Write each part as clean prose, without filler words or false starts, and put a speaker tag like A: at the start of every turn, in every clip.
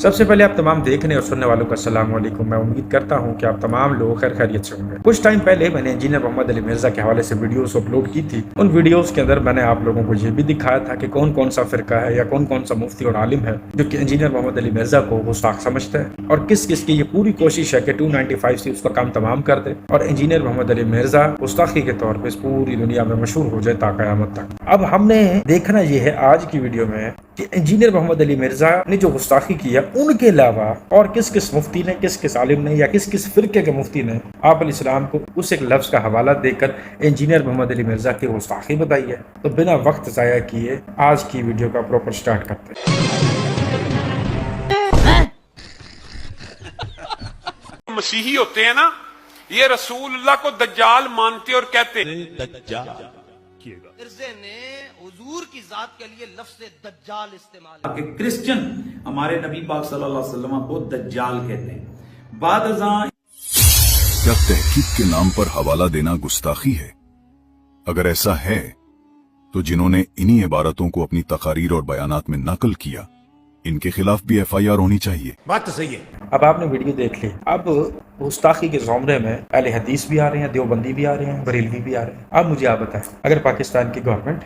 A: سب سے پہلے آپ تمام دیکھنے اور سننے والوں کا السلام علیکم۔ میں امید کرتا ہوں کہ آپ تمام لوگ خیر خیریت سے ہوں گے۔ کچھ ٹائم پہلے میں نے انجینئر محمد علی مرزا کے حوالے سے ویڈیوز اپلوڈ کی تھی۔ ان ویڈیوز کے اندر میں نے آپ لوگوں کو یہ بھی دکھایا تھا کہ کون کون سا فرقہ ہے یا کون کون سا مفتی اور عالم ہے جو کہ انجینئر محمد علی مرزا کو گستاخ سمجھتا ہے، اور کس کس کی یہ پوری کوشش ہے کہ 295 سے اس کا کام تمام کر دے اور انجینئر محمد علی مرزا گستاخی کے طور پہ اس پوری دنیا میں مشہور ہو جائے تا قیامت تک۔ اب ہم نے دیکھنا یہ ہے آج کی ویڈیو میں کہ انجینئر محمد علی مرزا نے جو گستاخی کی ہے ان کے علاوہ اور کس کس مفتی نے، کس کس عالم نے یا کس کس فرقے کے مفتی نے آپ علیہ السلام کو اس ایک لفظ کا حوالہ دے کر انجینئر محمد علی مرزا کی گستاخی بتائی ہے۔ تو بنا وقت ضائع کیے آج کی ویڈیو کا پروپر سٹارٹ کرتے ہیں۔
B: مسیحی ہوتے ہیں نا، یہ رسول اللہ کو دجال مانتے اور کہتے ہیں
C: مرزے نے حضور کی ذات کے لیے لفظ دجال استعمال
D: کہ کرسچن ہمارے نبی پاک صلی اللہ علیہ وسلم کو دجال کہتے ہیں۔ بعد ازاں
E: کیا تحقیق کے نام پر حوالہ دینا گستاخی ہے؟ اگر ایسا ہے تو جنہوں نے انہی عبارتوں کو اپنی تقاریر اور بیانات میں نقل کیا ان کے خلاف بھی ایف آئی آر ہونی چاہیے۔
B: بات تو صحیح ہے۔
A: اب آپ نے ویڈیو دیکھ لی، اب گستاخی کے زمرے میں اہل حدیث بھی آ رہے ہیں، دیوبندی بھی آ رہے ہیں، بریلوی بھی آ رہے ہیں۔ اب مجھے آپ بتائیں، اگر پاکستان کی گورنمنٹ،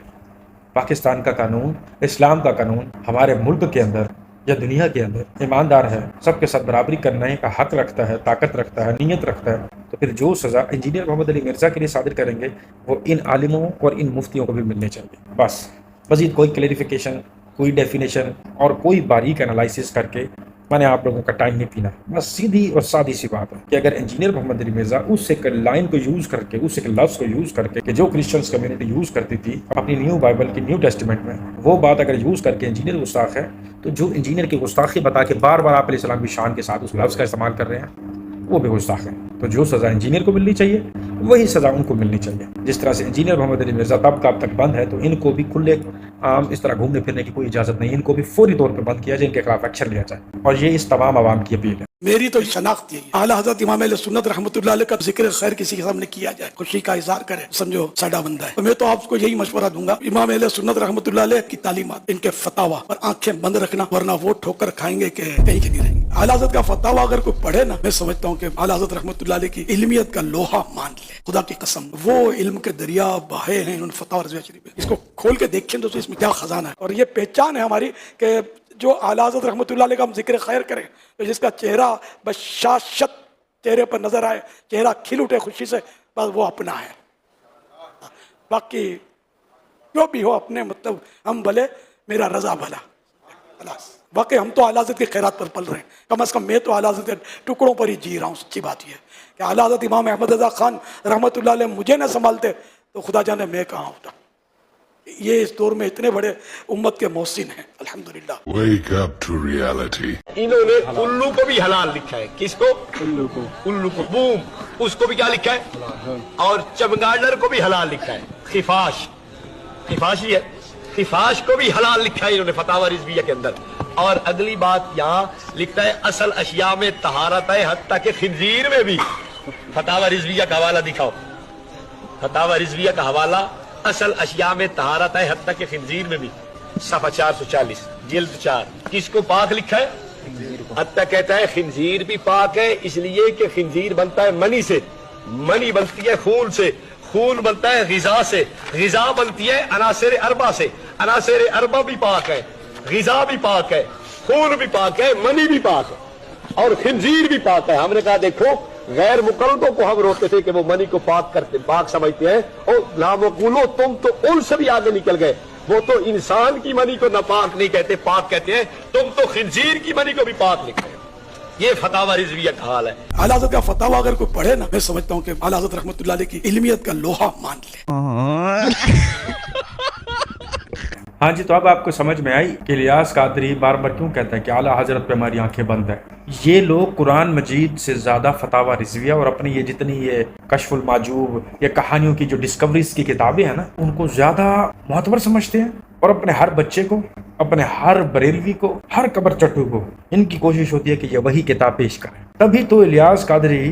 A: پاکستان کا قانون، اسلام کا قانون ہمارے ملک کے اندر یا دنیا کے اندر ایماندار ہے، سب کے ساتھ برابری کرنے کا حق رکھتا ہے، طاقت رکھتا ہے، نیت رکھتا ہے، تو پھر جو سزا انجینئر محمد علی مرزا کے لیے صادر کریں گے وہ ان عالموں اور ان مفتیوں کو بھی ملنے چاہیے۔ بس مزید کوئی کلیریفیکیشن، کوئی ڈیفینیشن اور کوئی باریک انالائسس کر کے میں نے آپ لوگوں کا ٹائم نہیں پینا۔ بس سیدھی اور سادی سی بات ہے کہ اگر انجینئر محمد علی مرزا اس ایک لائن کو یوز کر کے، اس ایک لفظ کو یوز کر کے کہ جو کرسچنس کمیونٹی یوز کرتی تھی اپنی نیو بائبل کی نیو ٹیسٹیمنٹ میں، وہ بات اگر یوز کر کے انجینئر گستاخ ہے، تو جو انجینئر کی گستاخی بتا کے بار بار آپ علیہ السلام کی شان کے ساتھ اس لفظ کا استعمال کر رہے ہیں وہ بھی گستاخ ہے۔ تو جو سزا انجینئر کو ملنی چاہیے وہی سزا ان کو ملنی چاہیے۔ جس طرح سے انجینئر محمد علی مرزا تب کا اب تک بند ہے، تو ان کو بھی کھلے عام اس طرح گھومنے پھرنے کی کوئی اجازت نہیں، ان کو بھی فوری طور پہ بند کیا جائے، ان کے خلاف ایکشن لیا جائے، اور یہ اس تمام عوام کی اپیل ہے۔
F: میری تو شناخت یہی ہے، اعلیٰ حضرت امام اہل سنت رحمۃ اللہ علیہ کا ذکر خیر کسی کے سامنے کیا جائے، خوشی کا اظہار کرے، سمجھو ساڈا بندہ ہے۔ تو میں تو آپ کو یہی مشورہ دوں گا، امام اہل سنت رحمۃ اللہ علیہ کی تعلیمات، ان کے فتاوا پر آنکھیں بند رکھنا، ورنہ وہ ٹھوکر کھائیں گے کہ کہیں کے نہیں رہیں گے۔ اعلیٰ حضرت کا فتاوا اگر کوئی پڑھے نا، میں سمجھتا ہوں کہ اعلیٰ حضرت رحمۃ اللہ علیہ کی علمیت کا لوہا مان لے، خدا کی قسم وہ علم کے دریا بہے ہیں ان فتاوا رضویہ شریف میں۔ اس کو کھول کے دیکھیں تو اس میں کیا خزانہ ہے، اور یہ پہچان ہے ہماری کہ جو اعلیٰ حضرت رحمۃ اللہ علیہ کا ہم ذکر خیر کریں تو جس کا چہرہ بشاشت چہرے پر نظر آئے، چہرہ کھل اٹھے خوشی سے، بس وہ اپنا ہے۔ باقی جو بھی ہو اپنے مطلب ہم بھلے میرا رضا بھلا، خلاص۔ باقی ہم تو اعلیٰ حضرت کی خیرات پر پل رہے ہیں، کم از کم میں تو اعلیٰ حضرت کے ٹکڑوں پر ہی جی رہا ہوں۔ سچی بات یہ ہے کہ اعلیٰ حضرت امام احمد رضا خان رحمۃ اللہ علیہ مجھے نہ سنبھالتے تو خدا جانے میں کہاں ہوتا۔ یہ اس دور میں اتنے بڑے امت کے محسن ہیں الحمدللہ۔
E: Wake up to reality.
G: انہوں نے الو کو بھی حلال لکھا ہے۔ کس کو؟ الو کو۔ بوم اس کو بھی کیا لکھا ہے؟ اور چمگاڈر کو بھی حلال لکھا ہے۔ خفاش، خفاش ہی ہے، خفاش کو بھی حلال لکھا ہے انہوں نے فتاوی رضویہ کے اندر۔ اور اگلی بات یہاں لکھتا ہے اصل اشیاء میں طہارت ہے، حتیٰ کہ خنزیر میں بھی۔ فتاوی رضویہ کا حوالہ دکھاؤ، فتاوی رضویہ کا حوالہ اصل اشیاء میں طہارت ہے حتیٰ کہ خنزیر میں بھی، صفحہ 440 جلد 4۔ کس کو پاک لکھا ہے؟ حتیٰ کہتا ہے خنزیر بھی پاک ہے، اس لیے کہ خنزیر بنتا ہے منی سے، منی بنتی ہے خون سے، خون بنتا ہے غذا سے، غذا بنتی ہے عناصر اربع سے، عناصر اربع بھی پاک ہے، غذا بھی پاک ہے، خون بھی پاک ہے، منی بھی پاک ہے، اور خنزیر بھی پاک ہے۔ ہم نے کہا دیکھو غیر مقلدوں کو ہم روکتے تھے کہ وہ منی کو پاک کرتے، پاک سمجھتے ہیں، اور لامقولو تم تو ان سے بھی آگے نکل گئے، وہ تو انسان کی منی کو ناپاک نہیں کہتے، پاک کہتے ہیں، تم تو خنزیر کی منی کو بھی پاک لکھتے ہیں۔ یہ فتاوی رضویہ کا حال ہے۔
F: اعلیٰ حضرت کا فتاوا اگر کوئی پڑھے نا، میں سمجھتا ہوں کہ اعلیٰ حضرت رحمۃ اللہ علیہ کی علمیت کا لوہا مان لے۔
A: ہاں جی، تو اب آپ کو سمجھ میں آئی کہ الیاس قادری بار بار کیوں کہتا ہے کہ اعلیٰ حضرت پہ ہماری آنکھیں بند ہیں۔ یہ لوگ قرآن مجید سے زیادہ فتاوی رضویہ اور اپنی یہ جتنی یہ کشف المعجوب یا کہانیوں کی جو ڈسکوریز کی کتابیں ہیں نا، ان کو زیادہ معتبر سمجھتے ہیں، اور اپنے ہر بچے کو، اپنے ہر بریلوی کو، ہر قبر چٹو کو ان کی کوشش ہوتی ہے کہ یہ وہی کتاب پیش کریں۔ تبھی تو الیاس قادری